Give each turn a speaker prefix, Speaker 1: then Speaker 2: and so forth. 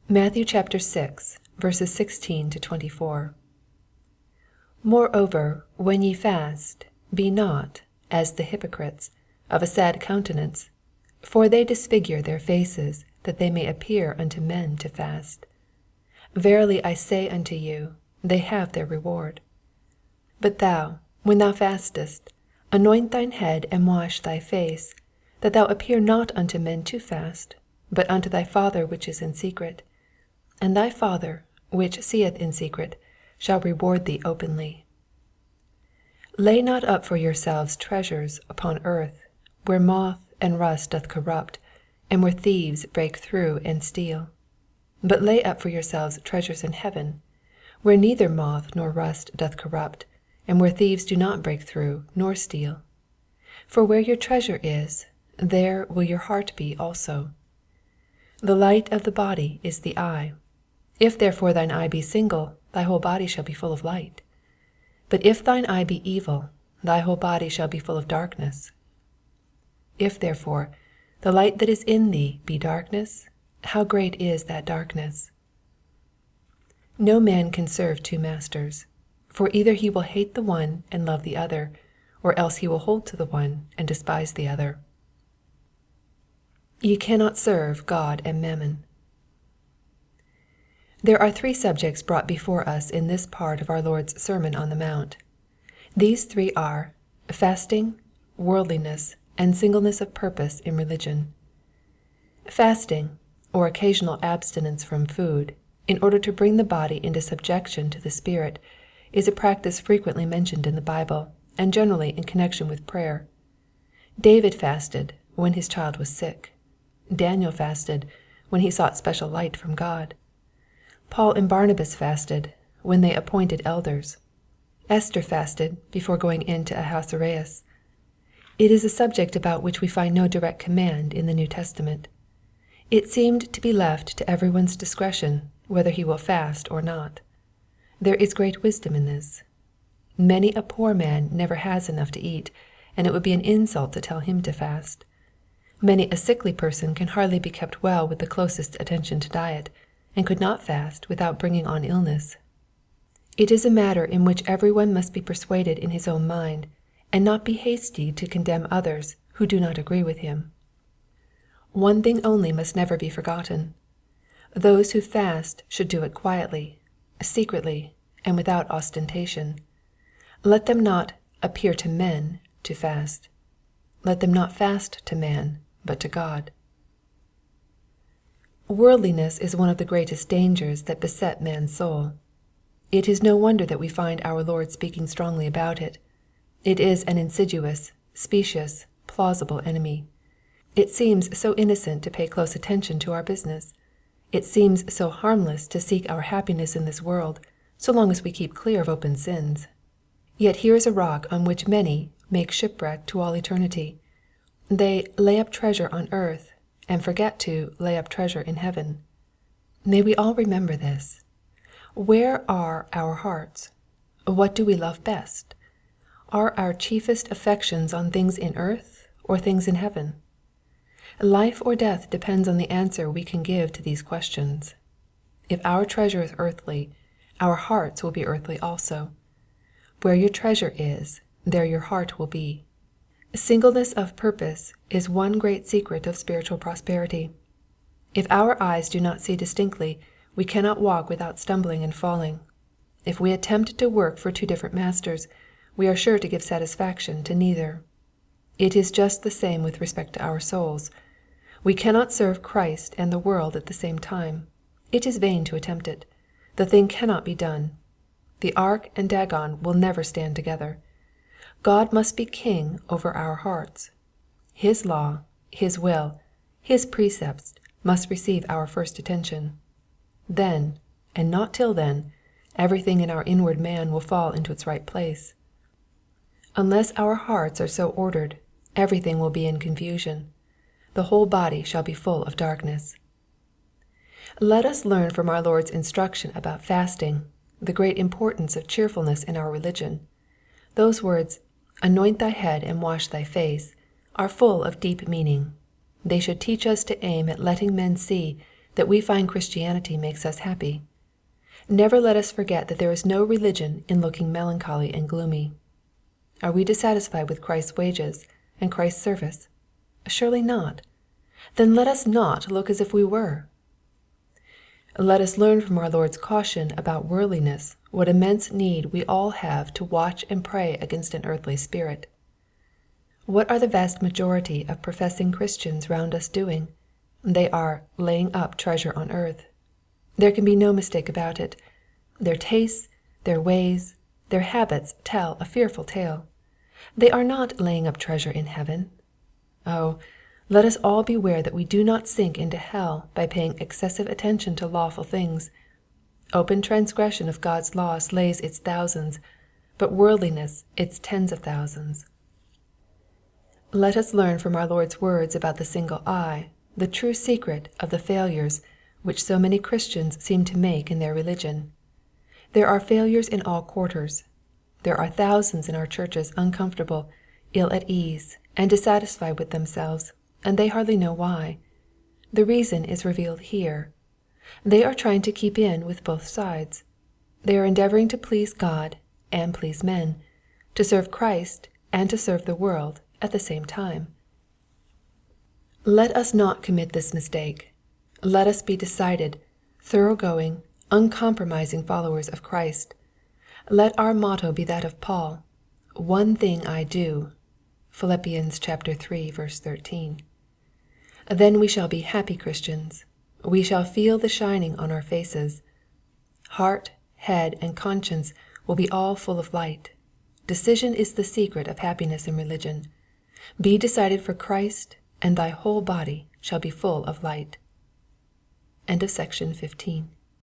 Speaker 1: Matthew chapter 6, verses 16 to 24. Moreover, when ye fast, be not, as the hypocrites, of a sad countenance: for they disfigure their faces, that they may appear unto men to fast. Verily I say unto you, they have their reward. But thou, when thou fastest, anoint thine head and wash thy face, that thou appear not unto men to fast, but unto thy Father which is in secret. And thy Father, which seeth in secret, shall reward thee openly. Lay not up for yourselves treasures upon earth, where moth and rust doth corrupt, and where thieves break through and steal. But lay up for yourselves treasures in heaven, where neither moth nor rust doth corrupt, and where thieves do not break through nor steal. For where your treasure is, there will your heart be also. The light of the body is the eye. If therefore thine eye be single, thy whole body shall be full of light. But if thine eye be evil, thy whole body shall be full of darkness. If therefore the light that is in thee be darkness, how great is that darkness? No man can serve two masters, for either he will hate the one and love the other, or else he will hold to the one and despise the other. Ye cannot serve God and mammon. There are three subjects brought before us in this part of our Lord's Sermon on the Mount. These three are fasting, worldliness, and singleness of purpose in religion. Fasting, or occasional abstinence from food, in order to bring the body into subjection to the Spirit, is a practice frequently mentioned in the Bible, and generally in connection with prayer. David fasted when his child was sick. Daniel fasted when he sought special light from God. Paul and Barnabas fasted when they appointed elders. Esther fasted before going into Ahasuerus. It is a subject about which we find no direct command in the New Testament. It seemed to be left to everyone's discretion whether he will fast or not. There is great wisdom in this. Many a poor man never has enough to eat, and it would be an insult to tell him to fast. Many a sickly person can hardly be kept well with the closest attention to diet, and could not fast without bringing on illness. It is a matter in which everyone must be persuaded in his own mind, and not be hasty to condemn others who do not agree with him. One thing only must never be forgotten. Those who fast should do it quietly, secretly, and without ostentation. Let them not appear to men to fast. Let them not fast to man, but to God. Worldliness is one of the greatest dangers that beset man's soul. It is no wonder that we find our Lord speaking strongly about it. It is an insidious, specious, plausible enemy. It seems so innocent to pay close attention to our business. It seems so harmless to seek our happiness in this world, so long as we keep clear of open sins. Yet here is a rock on which many make shipwreck to all eternity. They lay up treasure on earth, and forget to lay up treasure in heaven. May we all remember this. Where are our hearts? What do we love best? Are our chiefest affections on things in earth or things in heaven? Life or death depends on the answer we can give to these questions. If our treasure is earthly, our hearts will be earthly also. Where your treasure is, there your heart will be. Singleness of purpose is one great secret of spiritual prosperity. If our eyes do not see distinctly, we cannot walk without stumbling and falling. If we attempt to work for two different masters, we are sure to give satisfaction to neither. It is just the same with respect to our souls. We cannot serve Christ and the world at the same time. It is vain to attempt it. The thing cannot be done. The ark and Dagon will never stand together. God must be king over our hearts. His law, His will, His precepts must receive our first attention. Then, and not till then, everything in our inward man will fall into its right place. Unless our hearts are so ordered, everything will be in confusion. The whole body shall be full of darkness. Let us learn from our Lord's instruction about fasting the great importance of cheerfulness in our religion. Those words, "Anoint thy head and wash thy face," are full of deep meaning. They should teach us to aim at letting men see that we find Christianity makes us happy. Never let us forget that there is no religion in looking melancholy and gloomy. Are we dissatisfied with Christ's wages and Christ's service? Surely not. Then let us not look as if we were. Let us learn from our Lord's caution about worldliness what immense need we all have to watch and pray against an earthly spirit. What are the vast majority of professing Christians round us doing? They are laying up treasure on earth. There can be no mistake about it. Their tastes, their ways, their habits tell a fearful tale. They are not laying up treasure in heaven. Oh, let us all beware that we do not sink into hell by paying excessive attention to lawful things. Open transgression of God's law slays its thousands, but worldliness its tens of thousands. Let us learn from our Lord's words about the single eye the true secret of the failures which so many Christians seem to make in their religion. There are failures in all quarters. There are thousands in our churches uncomfortable, ill at ease, and dissatisfied with themselves, and they hardly know why. The reason is revealed here. They are trying to keep in with both sides. They are endeavoring to please God and please men, to serve Christ and to serve the world at the same time. Let us not commit this mistake. Let us be decided, thoroughgoing, uncompromising followers of Christ. Let our motto be that of Paul, "One thing I do." Philippians chapter 3, verse 13. Then we shall be happy Christians. We shall feel the shining on our faces. Heart, head, and conscience will be all full of light. Decision is the secret of happiness in religion. Be decided for Christ, and thy whole body shall be full of light. End of section 15.